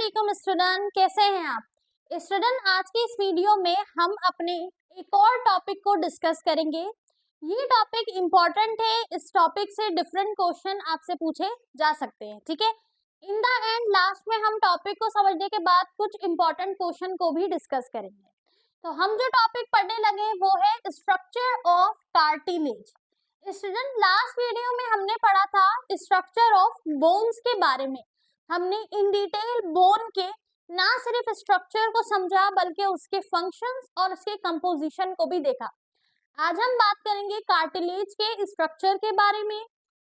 वालेकुम स्टूडेंट, कैसे हैं आप स्टूडेंट। आज की इस वीडियो में हम अपने एक और टॉपिक को डिस्कस करेंगे। ये टॉपिक इम्पोर्टेंट है, इस टॉपिक से डिफरेंट क्वेश्चन आपसे पूछे जा सकते हैं, ठीक है। इन द एंड लास्ट में हम टॉपिक को समझने के बाद कुछ इम्पोर्टेंट क्वेश्चन को भी डिस्कस करेंगे। तो हम जो टॉपिक पढ़ने लगे वो है structure of cartilage. Student, last video में हमने पढ़ा था स्ट्रक्चर ऑफ बोन्स के बारे में। हमने इन डिटेल बोन के ना सिर्फ स्ट्रक्चर को समझा बल्कि उसके फंक्शंस और उसके कंपोजिशन को भी देखा। आज हम बात करेंगे कार्टिलेज के स्ट्रक्चर के बारे में,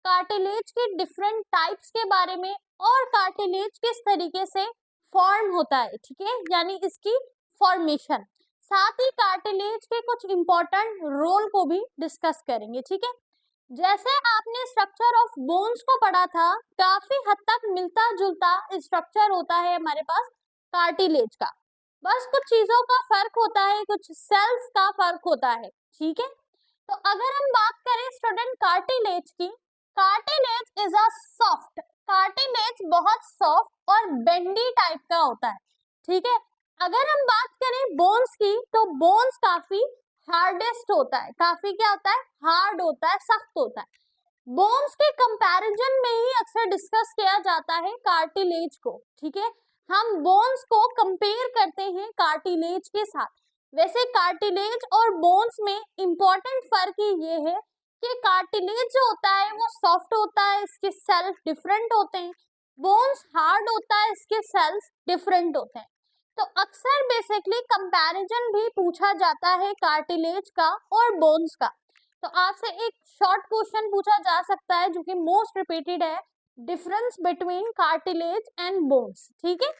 कार्टिलेज के डिफरेंट टाइप्स के बारे में और कार्टिलेज किस तरीके से फॉर्म होता है, ठीक है, यानी इसकी फॉर्मेशन। साथ ही कार्टिलेज के कुछ इंपॉर्टेंट रोल को भी डिस्कस करेंगे, ठीक है। जैसे आपने स्ट्रक्चर ऑफ बोन्स को पढ़ा था, काफी हद तक मिलता जुलता स्ट्रक्चर होता है हमारे पास कार्टिलेज का। बस कुछ चीजों का फर्क होता है, कुछ सेल्स का फर्क होता है, ठीक है। तो अगर हम बात करें स्टूडेंट कार्टिलेज की, cartilage is a soft, cartilage बहुत सॉफ्ट और बेंडी टाइप का होता है, ठीक है। अगर हम बात करें बोन्स की, तो बोन्स काफी हार्डेस्ट होता है, काफी क्या होता है, हार्ड होता है, सख्त होता है। बोन्स के कंपैरिजन में ही अक्सर डिस्कस किया जाता है कार्टिलेज को, ठीक है। हम बोन्स को कंपेयर करते हैं कार्टिलेज के साथ। वैसे कार्टिलेज और बोन्स में इंपॉर्टेंट फर्क ही ये है कि कार्टिलेज जो होता है वो सॉफ्ट होता है, इसके सेल्स डिफरेंट होते हैं। बोन्स हार्ड होता है, इसके सेल्स डिफरेंट होते हैं। तो अक्सर बेसिकली कंपैरिजन भी पूछा जाता है कार्टिलेज का और बोन्स का। तो आपसे एक शॉर्ट क्वेश्चन पूछा जा सकता है जो कि मोस्ट रिपीटेड है, difference between cartilage and bones, ठीक है।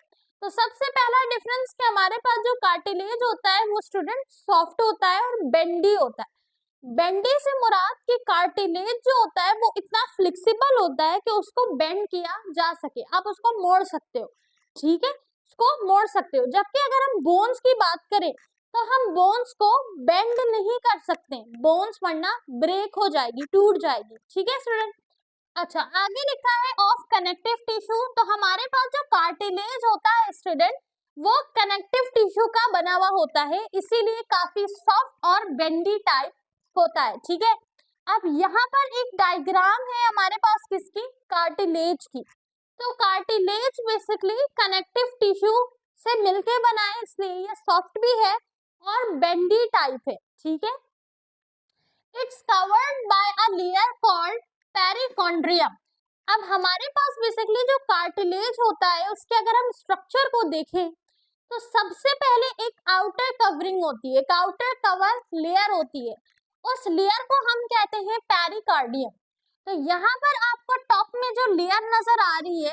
तो सबसे पहला डिफरेंस कि हमारे पास जो कार्टिलेज होता है वो स्टूडेंट सॉफ्ट होता है और बेंडी होता है। बेंडी से मुराद कि कार्टिलेज जो होता है वो इतना फ्लेक्सिबल होता है कि उसको बेंड किया जा सके, आप उसको मोड़ सकते हो, ठीक है, को मोड़ सकते हो। जबकि अगर हम बोन्स की बात करें तो हम बोन्स को बेंड नहीं कर सकते, बोन्स वरना ब्रेक हो जाएगी, टूट जाएगी, ठीक है स्टूडेंट। अच्छा, आगे लिखा है ऑफ कनेक्टिव टिश्यू। तो हमारे पास जो कार्टिलेज होता है स्टूडेंट वो कनेक्टिव टिश्यू का बना हुआ होता है, इसीलिए काफी सॉफ्ट और बेंडी टाइप होता है, ठीक है। अब यहाँ पर एक डायग्राम है हमारे पास किसकी, कार्टिलेज की। तो कार्टिलेज बेसिकली कनेक्टिव टिश्यू से मिलके बना है, इसलिए ये सॉफ्ट भी है और बेंडी टाइप है, ठीक है। It's covered by a layer called perichondrium. अब हमारे पास बेसिकली जो कार्टिलेज होता है उसके अगर हम स्ट्रक्चर को देखें तो सबसे पहले एक आउटर कवरिंग होती है, एक आउटर कवर लेयर होती है, उस लेयर को हम कहते हैं पेरिकार्डियम। तो यहाँ पर आपको टॉप में जो लेयर नजर आ रही है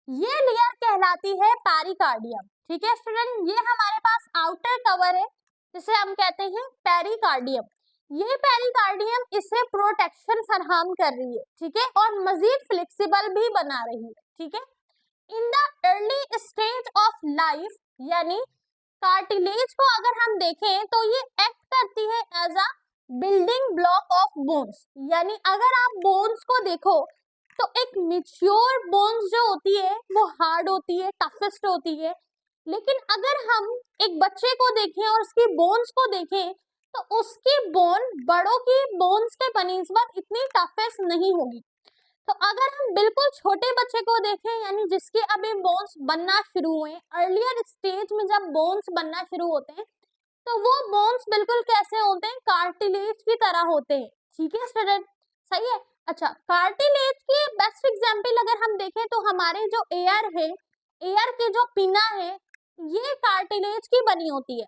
ये लेयर कहलाती है पेरिकार्डियम, ठीक है स्टूडेंट। ये हमारे पास आउटर कवर है जिसे हम कहते हैं पेरिकार्डियम। ये पेरिकार्डियम इसे प्रोटेक्शन फराहम कर रही है, ठीक है, और मजीद फ्लेक्सिबल भी बना रही है, ठीक है। In the early stage of life, यानी कार्टिलेज को अगर हम देखें तो ये एक्ट करती है as a building block of bones. यानी अगर आप बोन्स को देखो तो एक मैच्योर बोन्स जो होती है वो हार्ड होती है, टफेस्ट होती है। लेकिन अगर हम एक बच्चे को देखें और उसकी बोन्स को देखें तो उसकी बोन बड़ों की बोन्स के बनिस्बत इतनी टफेस्ट नहीं होगी। तो अगर हम बिल्कुल छोटे बच्चे को देखें, यानी जिसके अभी बोन्स बनना शुरू हुए, अर्लियर स्टेज में जब बोन्स बनना शुरू होते हैं तो वो बोन्स बिल्कुल कैसे होते हैं, कार्टिलेज की तरह होते हैं, ठीक है स्टूडेंट, सही है। अच्छा, कार्टिलेज की बेस्ट एग्जांपल अगर हम देखें तो हमारे जो एयर है, एयर के जो पिना है ये कार्टिलेज की बनी होती है।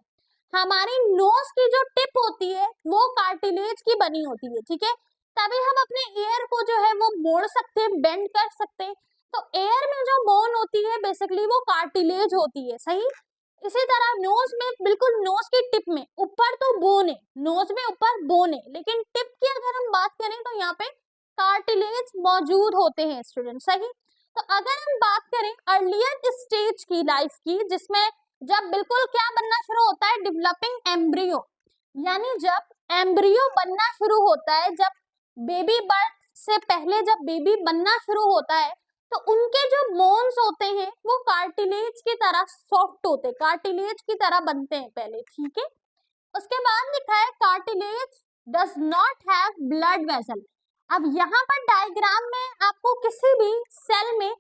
हमारी नोज की जो टिप होती है वो कार्टिलेज की बनी होती है, ठीक है। तभी हम अपने एयर को जो है वो मोड़ सकते हैं, बेंड कर सकते हैं। तो एयर में जो बोन होती है बेसिकली वो कार्टिलेज होती है, सही। इसी तरह नोज में, बिल्कुल नोज की टिप में ऊपर तो बोन है, नोज में ऊपर बोन है, लेकिन टिप की अगर हम बात करें तो यहाँ पे कार्टिलेज मौजूद होते हैं स्टूडेंट, सही। तो अगर हम बात करें अर्लियर स्टेज की लाइफ की, जिसमें जब बिल्कुल क्या बनना शुरू होता है, डेवलपिंग एम्ब्रियो, यानी जब एम्ब्रियो बनना शुरू होता है, जब बेबी बर्थ से पहले जब बेबी बनना शुरू होता है तो उनके जो बोन्स होते हैं वो कार्टिलेज की तरह सॉफ्ट होते हैं, कार्टिलेज की तरह बनते हैं पहले, ठीक है। उसके बाद लिखा है cartilage does not have blood vessel. अब यहाँ पर डायग्राम में आपको किसी भी सेल में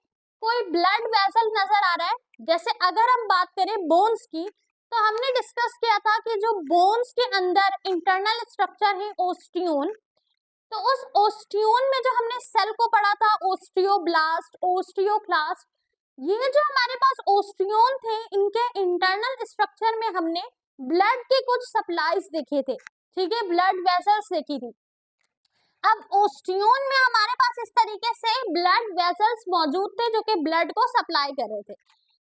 कोई ब्लड वेसल नजर आ रहा है? जैसे अगर हम बात करें बोन्स की, तो हमने डिस्कस किया था कि जो बोन्स के अंदर इंटरनल स्ट्रक्चर है ओस्टियोन, तो उस ओस्टियोन में जो हमने सेल को पढ़ा था ओस्टियोब्लास्ट, ओस्टियोक्लास्ट, ये जो हमारे पास ओस्टियोन थे इनके इंटरनल स्ट्रक्चर में हमने ब्लड के कुछ सप्लाईज देखे थे, ठीक है, ब्लड वेसल्स देखी थी। अब ओस्टियोन में हमारे पास इस तरीके से ब्लड वेसल्स मौजूद थे जो कि ब्लड को सप्लाई कर रहे थे,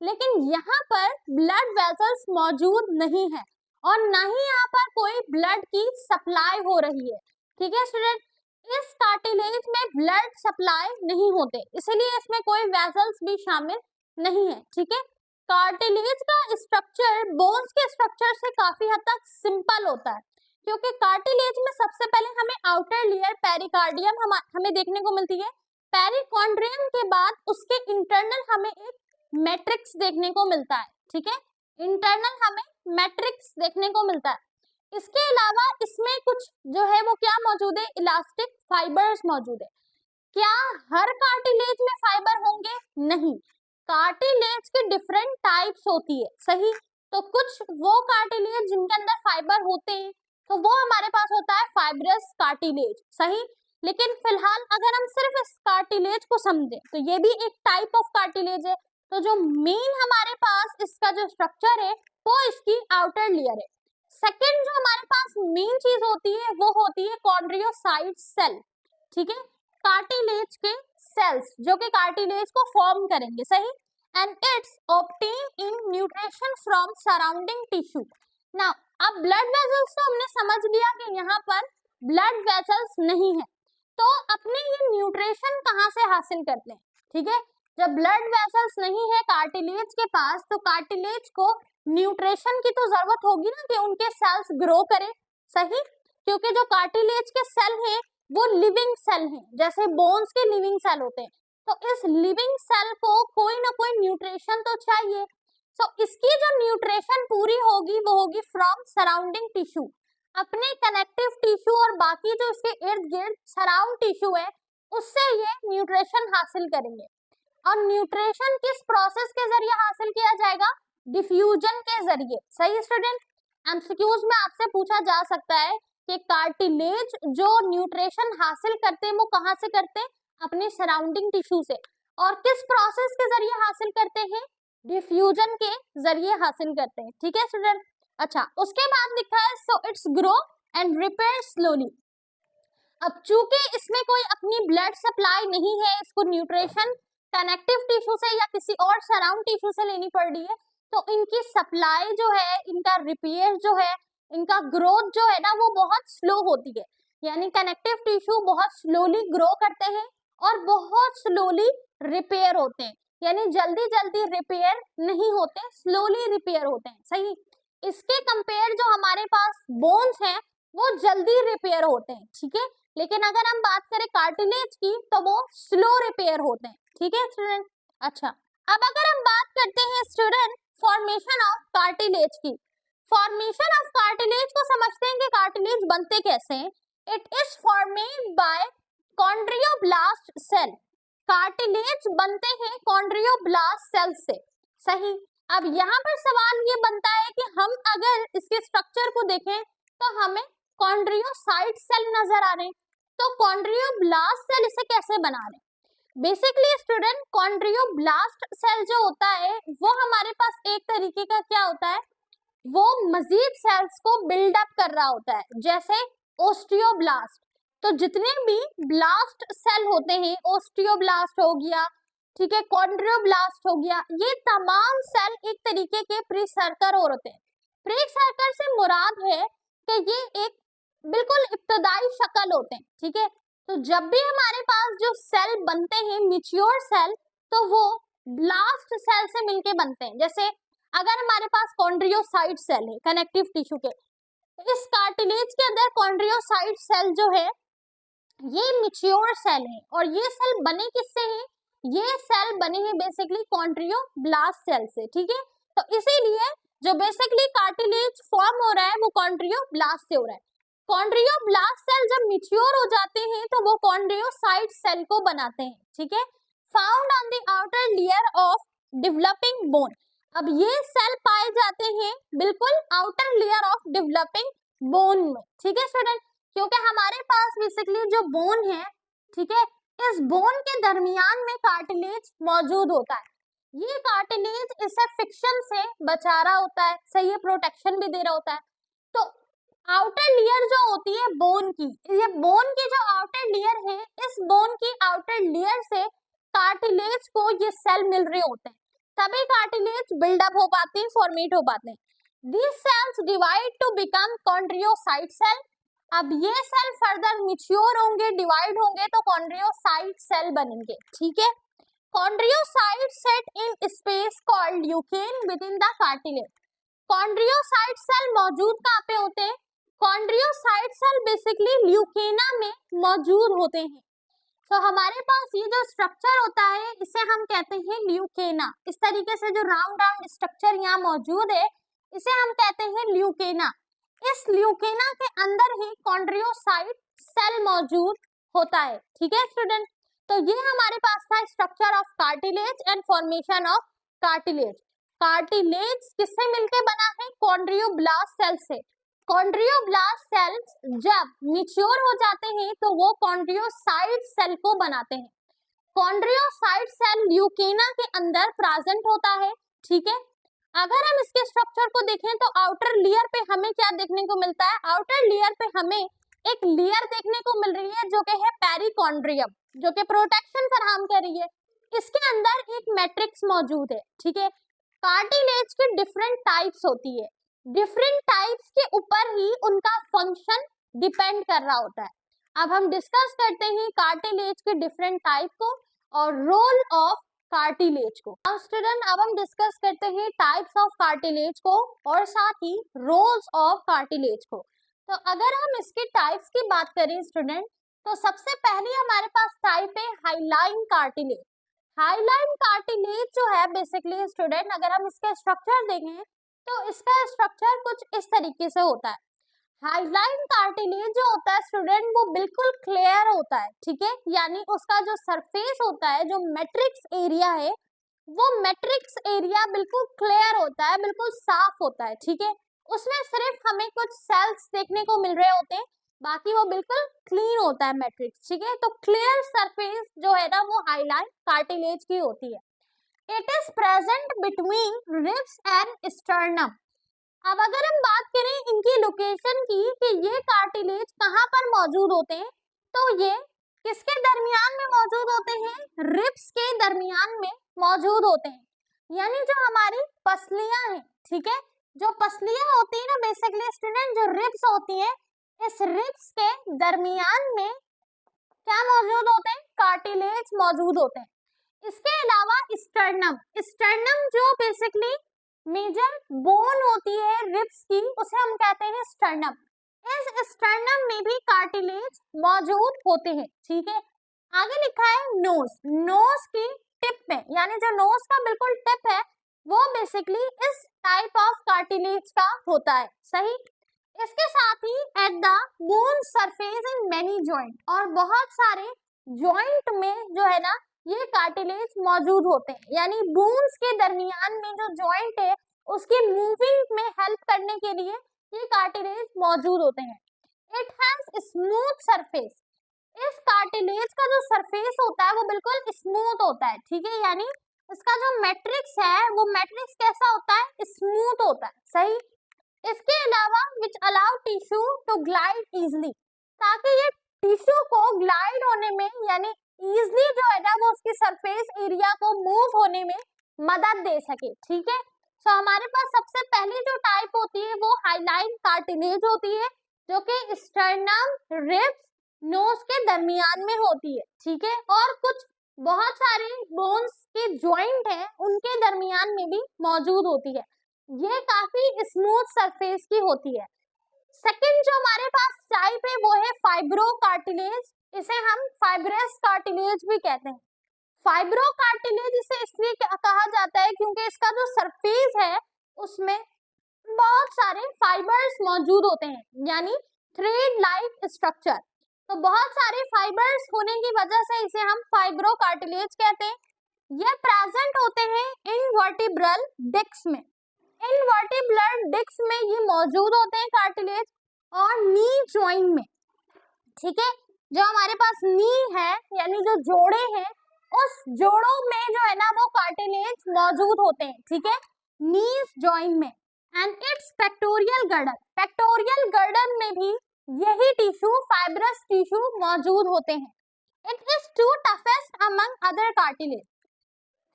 लेकिन यहाँ पर ब्लड वेसल्स मौजूद नहीं है और ना ही यहाँ पर कोई ब्लड की सप्लाई हो रही है, ठीक है स्टूडेंट। इस कार्टिलेज में ब्लड सप्लाई नहीं होते, इसलिए इसमें कोई वेसल्स भी शामिल नहीं है, ठीक है। कार्टिलेज का स्ट्रक्चर बोन्स के स्ट्रक्चर से काफी हद तक सिंपल होता है, क्योंकि कार्टिलेज में सबसे पहले हमें आउटर लेयर पेरिकार्डियम हमें देखने को मिलती है, पेरिकॉन्ड्रियम के बाद उसके इंटरनल हमें एक मैट्रिक्स देखने को मिलता है, ठीक है, इंटरनल हमें मैट्रिक्स देखने को मिलता है। इसके अलावा इसमें कुछ जो है वो क्या मौजूद है, इलास्टिक फाइबर्स मौजूद है। क्या हर कार्टिलेज में फाइबर होंगे? नहीं, कार्टिलेज के डिफरेंट टाइप्स होती है, सही। तो कुछ वो कार्टिलेज जिनके अंदर फाइबर होते हैं तो वो हमारे पास होता है फाइब्रस कार्टिलेज, सही। लेकिन फिलहाल अगर हम सिर्फ इस कार्टिलेज को समझें तो ये भी एक टाइप ऑफ कार्टिलेज है। तो जो मेन हमारे पास इसका जो स्ट्रक्चर है वो इसकी आउटर लेयर है। सेकेंड जो हमारे पास मेन चीज होती है वो होती है कॉन्ड्रियोसाइट सेल, ठीक है, कार्टिलेज के सेल्स जो कि कार्टिलेज को फॉर्म करेंगे, सही। And it's obtain in nutrition from surrounding tissue. Now अब ब्लड वेसल्स तो हमने समझ लिया कि यहाँ पर ब्लड वेसल्स नहीं है, तो अपने ये न्यूट्रिशन कहाँ से हासिल करते हैं, ठीक है। जब ब्लड वेसल्स नहीं है कार्टिलेज के पास तो कार्टिलेज को न्यूट्रिशन की तो जरूरत होगी ना कि उनके सेल्स ग्रो करें, सही, क्योंकि जो कार्टिलेज के सेल हैं वो लिविंग सेल हैं, जैसे बोन्स के लिविंग सेल होते हैं, तो इस लिविंग सेल को कोई ना कोई न्यूट्रिशन तो चाहिए। तो इसकी जो न्यूट्रिशन पूरी होगी वो होगी फ्रॉम सराउंडिंग टिश्यू, अपने कनेक्टिव टिश्यू और बाकी जो इसके इर्द गिर्द सराउंड टिश्यू है उससे ये न्यूट्रिशन हासिल करेंगे। और न्यूट्रिशन किस प्रोसेस के जरिए हासिल किया जाएगा? डिफ्यूजन के जरिए, सही स्टूडेंट। एमसीक्यूज में आपसे पूछा जा सकता है कि कार्टिलेज जो न्यूट्रिशन हासिल करते हैं वो कहाँ से करते हैं? अपने सराउंडिंग टिश्यू से। और किस प्रोसेस के जरिए हासिल करते हैं? डिफ्यूजन के जरिए हासिल करते हैं, ठीक है स्टूडेंट। अच्छा, उसके बाद लिखा है so it's grow and repair slowly. अब चूंकि इसमें कोई अपनी ब्लड सप्लाई नहीं है, इसको न्यूट्रिशन कनेक्टिव टिश्यू से या किसी और सराउंड टिश्यू से लेनी पड़ रही है, तो इनकी सप्लाई जो है, इनका रिपेयर जो है, इनका ग्रोथ जो है ना वो बहुत स्लो होती है, यानी कनेक्टिव टिश्यू बहुत स्लोली ग्रो करते हैं और बहुत स्लोली रिपेयर होते हैं, यानी जल्दी जल्दी रिपेयर नहीं होते, स्लोली रिपेयर होते हैं, सही। इसके कंपेयर जो हमारे पास बोन्स हैं वो जल्दी रिपेयर होते हैं, ठीक है। लेकिन अगर हम बात करें कार्टिलेज की तो वो स्लो रिपेयर होते हैं, ठीक है स्टूडेंट। अच्छा, अब अगर हम बात करते हैं स्टूडेंट फॉर्मेशन ऑफ कार्टिलेज की, फॉर्मेशन ऑफ कार्टिलेज को समझते हैं कि कार्टिलेज बनते कैसे हैं। It is formed by chondroblast cell, cartilage बनते हैं कॉन्ड्रियोब्लास्ट सेल से, सही। अब यहाँ पर सवाल ये बनता है कि हम अगर इसके स्ट्रक्चर को देखें तो हमें कॉन्ड्रियोसाइट सेल नजर आ रहे हैं, तो कॉन्ड्रियोब्लास्ट सेल इसे कैसे बना रहे हैं? बेसिकली स्टूडेंट कॉन्ड्रियोब्लास्ट सेल जो होता है वो हमारे पास एक तरीके का क्या होता है, वो मजीद सेल्स को बिल्डअप कर रहा होता है, जैसे ओस्टियोब्लास्ट। तो जितने भी ब्लास्ट सेल होते हैं, ओस्टियोब्लास्ट हो गया, ठीक है, कॉन्ड्रियोब्लास्ट हो गया, ये तमाम सेल एक तरीके के प्रीसर्कर होते हैं। प्रीसर्कर से मुराद है कि ये एक बिल्कुल इब्तदाई शक्ल होते हैं, ठीक है। तो जब भी हमारे पास जो सेल बनते हैं मैच्योर सेल, तो वो ब्लास्ट सेल से मिलके बनते हैं। जैसे अगर हमारे पास कॉन्ड्रियोसाइट सेल है कनेक्टिव टिश्यू के, तो इस कार्टिलेज के अंदर कॉन्ड्रियोसाइट सेल जो है ये मैच्योर सेल है और ये सेल बने किससे हैं? ये सेल बने हैं बेसिकली कॉन्ड्रियोब्लास्ट सेल से, ठीक है। तो इसीलिए जो बेसिकली कार्टिलेज फॉर्म हो रहा है वो कॉन्ड्रियोब्लास्ट से हो रहा है। कॉन्ड्रियोब्लास्ट सेल जब मैच्योर हो जाते हैं तो वो कॉन्ड्रियोसाइट सेल को बनाते हैं, ठीक है। Found on the outer layer of developing bone. अब ये सेल पाए जाते हैं बिल्कुल outer layer of developing bone में, ठीक है स्टूडेंट, क्योंकि हमारे पास बेसिकली जो बोन है, ठीक है, इस बोन के दरमियान में कार्टिलेज मौजूद होता है। ये कार्टिलेज इसे फिक्शन से बचा रहा होता है, सही है, प्रोटेक्शन भी दे रहा होता है। तो आउटर लेयर जो होती है बोन की, ये बोन की जो आउटर लेयर है, इस बोन की आउटर लेयर से कार्टिलेज को ये सेल मिल रहे होते हैं, तभी कार्टिलेज बिल्डअप हो पाते हैं, फॉर्मेट हो पाते हैं। These cells divide to become chondriocyte cell। अब ये सेल फर्दर मैच्योर होंगे, डिवाइड होंगे तो कॉन्ड्रियोसाइट सेल बनेंगे, ठीक है। Chondrocyte set in space called lacunae within the cartilage. Chondrocyte cell मौजूद कहाँ पे होते हैं? कॉन्ड्रियोसाइट सेल बेसिकली ल्यूकेना में मौजूद होते हैं। तो हमारे पास ये जो स्ट्रक्चर होता है इसे हम कहते हैं ल्यूकेना। इस तरीके से जो राउंड राउंड स्ट्रक्चर यहाँ मौजूद है इसे हम कहते हैं ल्यूकेना। इस ल्यूकेना के अंदर ही कॉन्ड्रियोसाइट सेल मौजूद होता है, ठीक है स्टूडेंट। तो ये हमारे पास था structure of cartilage and formation of cartilage. Cartilage किससे मिलके बना है? कॉन्ड्रियोब्लास्ट सेल से। कॉन्ड्रियोब्लास्ट सेल्स जब मैच्योर हो जाते हैं तो वो कॉन्ड्रियोसाइट सेल को बनाते हैं। कॉन्ड्रियोसाइट सेल ल्यूकेना के अंदर प्रेजेंट होता है, ठीक है। अगर हम इसके स्ट्रक्चर को देखें तो आउटर लेयर पे हमें क्या देखने को मिलता है? आउटर लेयर पे हमें एक लेयर देखने को मिल रही है जो कि है पेरिकॉन्ड्रियम, जो कि प्रोटेक्शन फराहम कर रही है। इसके अंदर एक मैट्रिक्स मौजूद है, ठीक है। कार्टिलेज की डिफरेंट टाइप्स होती है, डिफरेंट टाइप्स के ऊपर ही उनका फंक्शन डिपेंड कर रहा होता है। अब हम डिस्कस करते हैं कार्टिलेज के डिफरेंट टाइप को और रोल ऑफ कार्टिलेज को। अब स्टूडेंट अब हम डिस्कस करते हैं टाइप्स ऑफ कार्टिलेज को और साथ ही रोल्स ऑफ कार्टिलेज को। तो अगर हम इसके टाइप्स की बात करें स्टूडेंट, तो सबसे पहले हमारे पास टाइप है हाइलाइन कार्टिलेज। हाइलाइन कार्टिलेज जो है बेसिकली स्टूडेंट अगर हम इसका स्ट्रक्चर देखें तो इसका स्ट्रक्चर कुछ इस तरीके से होता है। हाइलाइन कार्टिलेज जो होता है स्टूडेंट वो बिल्कुल क्लियर होता है, ठीक है, यानी उसका जो सरफेस होता है, जो मैट्रिक्स एरिया है, वो मैट्रिक्स एरिया बिल्कुल क्लियर होता है, बिल्कुल साफ होता है, ठीक है। उसमें सिर्फ हमें कुछ सेल्स देखने को मिल रहे होते हैं, बाकी वो बिल्कुल क्लीन होता है मैट्रिक्स, ठीक है। तो क्लियर सरफेस जो है ना वो हाइलाइन कार्टिलेज की होती है। It is present between ribs and sternum. अब अगर हम बात करें इनकी लोकेशन की कि ये कार्टिलेज कहाँ पर मौजूद होते हैं, तो ये किसके दरमियान में मौजूद होते हैं? रिब्स के दरमियान में मौजूद होते हैं, यानी जो हमारी पसलियां हैं, ठीक है, जो पसलियां होती है ना बेसिकली स्टूडेंट, जो रिब्स होती है, इस रिब्स के दरमियान में क्या मौजूद होते हैं? कार्टिलेज मौजूद होते हैं। इसके अलावा स्टर्नम, स्टर्नम जो बेसिकली मेजर बोन होती है रिब्स की, उसे हम कहते हैं स्टर्नम। इस स्टर्नम में भी कार्टिलेज मौजूद होते हैं, ठीक है। आगे लिखा है नोज। नोज की टिप में, यानी जो नोज का बिल्कुल टिप है वो बेसिकली इस टाइप ऑफ कार्टिलेज का होता है, सही। इसके साथ ही at the bone surface in many joint, और बहुत सारे जॉइंट में जो है ना ये कार्टिलेज मौजूद होते हैं, यानी बोन्स के दरमियान में जो जॉइंट है उसकी मूविंग में हेल्प करने के लिए ये कार्टिलेज मौजूद होते हैं। It has smooth surface. इस कार्टिलेज का जो सरफेस होता है वो बिल्कुल स्मूथ होता है, ठीक है, यानी इसका जो मैट्रिक्स है वो मैट्रिक्स कैसा होता है? स्मूथ होता है, सही। इसके अलावा which allow tissue to glide easily, ताकि ये टिश्यू को ग्लाइड होने में यानी इजिली जो है ना वो उसकी सरफेस एरिया को मूव होने में मदद दे सके, ठीक है। तो हमारे पास सबसे पहली जो टाइप होती है वो हाइलाइन कार्टिलेज होती है, जो कि स्टर्नम, रिब्स, नोज के दरमियान में होती है, ठीक है, और कुछ बहुत सारे बोन्स के जॉइंट हैं उनके दरमियान में भी मौजूद होती है। ये काफी स्मूथ सरफेस की होती है। सेकंड जो हमारे पास टाइप है वो है फाइब्रो कार्टिलेज, इसे हम फाइब्रस कार्टिलेज भी कहते हैं। फाइब्रो कार्टिलेज इसे इसलिए कहा जाता है क्योंकि इसका जो सरफेस है उसमें बहुत सारे फाइबर्स मौजूद होते हैं, यानी थ्रेड लाइक स्ट्रक्चर। तो बहुत सारे फाइबर्स होने की वजह से इसे हम फाइब्रो कार्टिलेज कहते हैं। ये प्रेजेंट होते हैं इन वर्टिब्रल डिस्क में। इन वर्टिब्रल डिस्क में ये मौजूद होते हैं कार्टिलेज, और नी जॉइंट में, ठीक है। जो हमारे पास नी है यानी जो जोड़े हैं, उस जोड़ों में जो है ना वो कार्टिलेज मौजूद होते हैं, ठीक है, नीज जॉइंट में। And its pectoral girdle, pectoral girdle में भी यही टिश्यू, फाइब्रस टिश्यू मौजूद होते हैं। It is to toughest among other cartilage.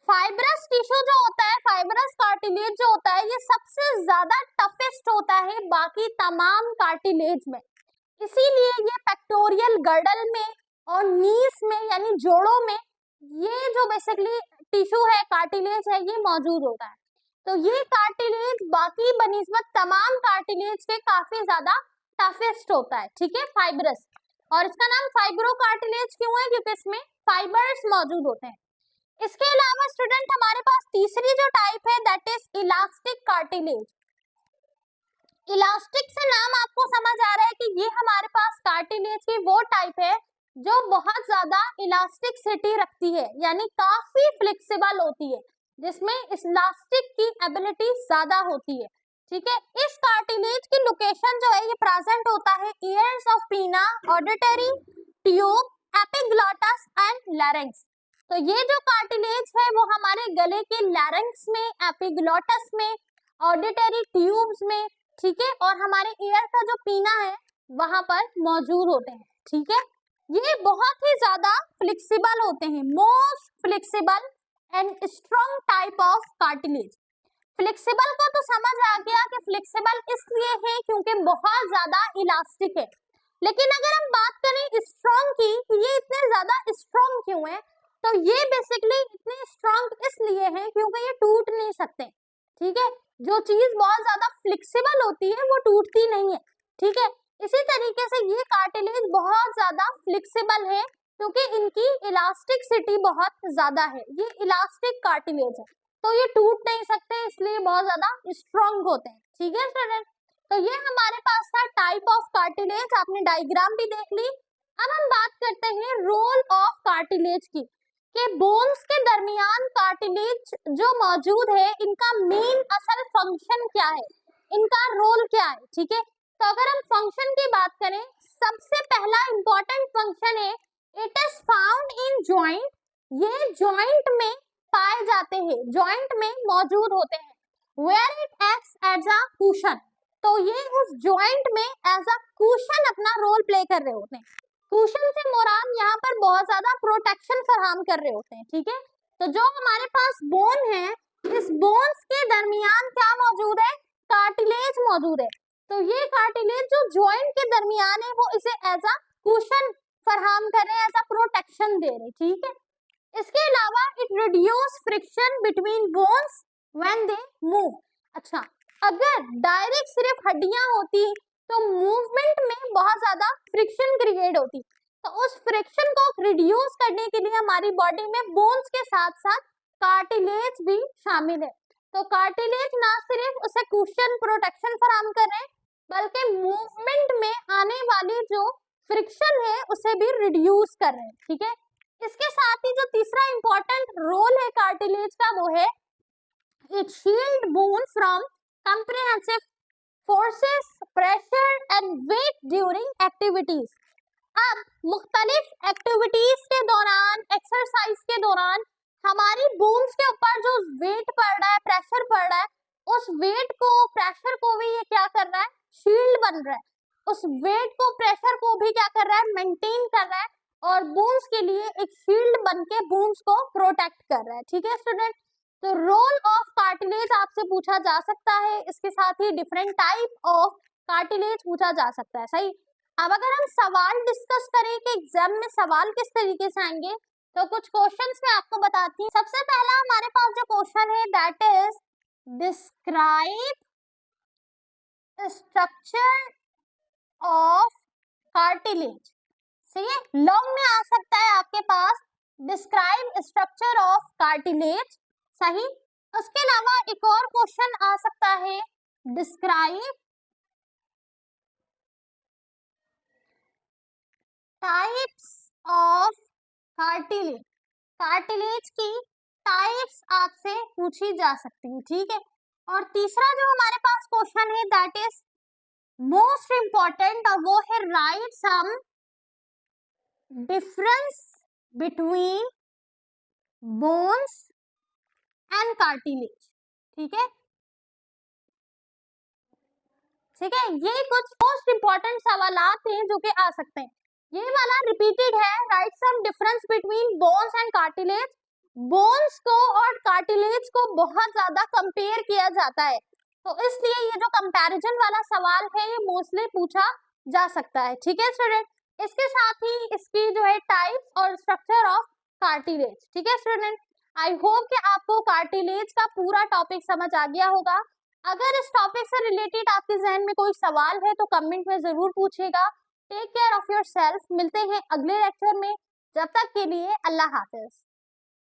Fibrous tissue जो होता है, फाइब्रस कार्टिलेज जो होता है, ये सबसे ज्यादा टफेस्ट होता है बाकी तमाम कार्टिलेज में। इसीलिए ये पेक्टोरियल गर्डल में और नीस में यानी जोड़ों में ये जो बेसिकली टिश्यू है, कार्टिलेज है, ये मौजूद होता है। तो ये कार्टिलेज बाकी बनिस्बत तमाम कार्टिलेज के काफी ज्यादा टफेस्ट होता है, ठीक है, फाइब्रस। और इसका नाम फाइब्रो कार्टिलेज क्यों है? क्योंकि इसमें फाइबर्स मौजूद होते हैं। इसके अलावा स्टूडेंट हमारे पास तीसरी जो टाइप है that is elastic cartilage. Elastic से नाम आपको समझ आ रहा है कि ये हमारे पास कार्टिलेज की वो टाइप है जो बहुत ज्यादा इलास्टिसिटी रखती है, यानी काफी फ्लेक्सिबल होती है, जिसमें इलास्टिक की एबिलिटी ज्यादा होती है, ठीक है। इस कार्टिलेज की लोकेशन जो है ये प्रेजेंट होता है ईयर्स ऑफ पीना, auditory tube, epiglottis and larynx. तो ये जो कार्टिलेज है वो हमारे गले के लैरिंक्स में, एपिग्लॉटस में, ऑडिटरी ट्यूब्स में, ठीक है, और हमारे ईयर का जो पीना है वहां पर मौजूद होते हैं, ठीक है। ये बहुत ही ज्यादा फ्लेक्सिबल होते हैं, most flexible and strong type of cartilage. Flexible का तो समझ आ गया कि फ्लेक्सिबल इसलिए है क्योंकि बहुत ज्यादा इलास्टिक है। लेकिन अगर हम बात करें स्ट्रॉन्ग की, तो ये इतने ज्यादा स्ट्रॉन्ग क्यों है? तो ये बेसिकली इतने स्ट्रॉन्ग इसलिए है क्योंकि ये टूट नहीं सकते, ठीक है। जो चीज बहुत ज्यादा फ्लेक्सिबल होती है वो टूटती नहीं है, ठीक है। इसी तरीके से ये कार्टिलेज बहुत ज्यादा फ्लेक्सिबल है क्योंकि इनकी इलास्टिसिटी बहुत ज्यादा है। ये इलास्टिक कार्टिलेज है तो ये टूट नहीं सकते, इसलिए बहुत ज्यादा स्ट्रॉन्ग होते हैं, ठीक है स्टूडेंट। तो ये हमारे पास था टाइप ऑफ कार्टिलेज, आपने डायग्राम भी देख ली। अब हम बात करते हैं रोल ऑफ कार्टिलेज की, कि बोन्स के दरमियान कार्टिलेज जो मौजूद है इनका मेन असल फंक्शन क्या है, इनका रोल क्या है, ठीक है। तो अगर हम फंक्शन की बात करें, सबसे पहला इंपॉर्टेंट फंक्शन है it is found in joint. ये जॉइंट में पाए जाते हैं, जॉइंट में मौजूद होते हैं। Where it acts as a cushion, तो ये उस जॉइंट में एज अ कुशन अपना रोल प्ले कर रहे होते हैं। कुशन से मुराद यहाँ पर बहुत ज्यादा प्रोटेक्शन फराहम कर रहे होते हैं, ठीक है। तो जो हमारे पास बोन है, इस बोन्स के दरमियान क्या मौजूद है? कार्टिलेज मौजूद है। तो ये कार्टिलेज जो जॉइंट के दरमियान है वो इसे एज अ कुशन फराहम कर रहे हैं, एज अ प्रोटेक्शन दे रहे हैं, ठीक है। इसके अलावा it reduce friction between bones when they move. अच्छा, अगर डायरेक्ट सिर्फ हड्डियां होती तो मूवमेंट में बहुत ज्यादा फ्रिक्शन क्रिएट होती, तो उस फ्रिक्शन को रिड्यूस करने के लिए हमारी बॉडी में बोन्स के साथ साथ कार्टिलेज भी शामिल है। तो कार्टिलेज ना सिर्फ उसे कुशन प्रोटेक्शन फराहम कर रहे हैं, बल्कि मूवमेंट में आने वाली जो फ्रिक्शन है उसे भी रिड्यूस कर रहे हैं, ठीक है। इसके साथ ही जो तीसरा इंपॉर्टेंट रोल है कार्टिलेज का वो है it shield bone from comprehensive forces, pressure and weight during activities। अब मुख्तलिफ एक्टिविटीज के दौरान, एक्सरसाइज के दौरान हमारी बोन्स के ऊपर जो वेट पड़ रहा है, प्रेशर पड़ रहा है, उस वेट को, प्रेशर को भी ये क्या कर रहा है? शील्ड बन रहा है। उस वेट को, प्रेशर को भी क्या कर रहा है? मेंटेन कर रहा है और बोन्स के लिए एक शील्ड बन के बोन्स को प्रोटेक्ट कर रहा है, ठीक है स्टूडेंट। तो रोल ऑफ कार्टिलेज आपसे पूछा जा सकता है, इसके साथ ही डिफरेंट टाइप ऑफ कार्टिलेज पूछा जा सकता है, सही। अब अगर हम सवाल डिस्कस करें कि एग्जाम में सवाल किस तरीके से आएंगे, तो कुछ क्वेश्चंस मैं आपको बताती हूँ। सबसे पहला हमारे पास जो क्वेश्चन है that is describe structure of cartilage. सही है, लॉन्ग में आ सकता है आपके पास डिस्क्राइब स्ट्रक्चर ऑफ कार्टिलेज, सही। उसके अलावा एक और क्वेश्चन आ सकता है, describe types of cartilage. Cartilage की टाइप्स आपसे पूछी जा सकती है, ठीक है। और तीसरा जो हमारे पास क्वेश्चन है दैट इज मोस्ट इंपॉर्टेंट, और वो है write some difference between bones and cartilage, ठीक है। ठीक है, ये कुछ मोस्ट इंपॉर्टेंट सवालात हैं जो कि आ सकते हैं। ये वाला रिपीटेड है, write some difference between bones and cartilage. Bones को और कार्टिलेज को बहुत ज्यादा कंपेयर किया जाता है, तो इसलिए ये जो कंपैरिजन वाला सवाल है ये मोस्टली पूछा जा सकता है, ठीक है स्टूडेंट। इसके साथ ही इसकी जो है टाइप्स और स्ट्रक्चर ऑफ कार्टिलेज, ठीक है स्टूडेंट। आई होप कि आपको कार्टिलेज का पूरा टॉपिक समझ आ गया होगा। अगर इस टॉपिक से रिलेटेड आपके जहन में कोई सवाल है तो कमेंट में जरूर पूछिएगा। Take care of yourself, मिलते हैं अगले लेक्चर में, जब तक के लिए अल्लाह हाफिज।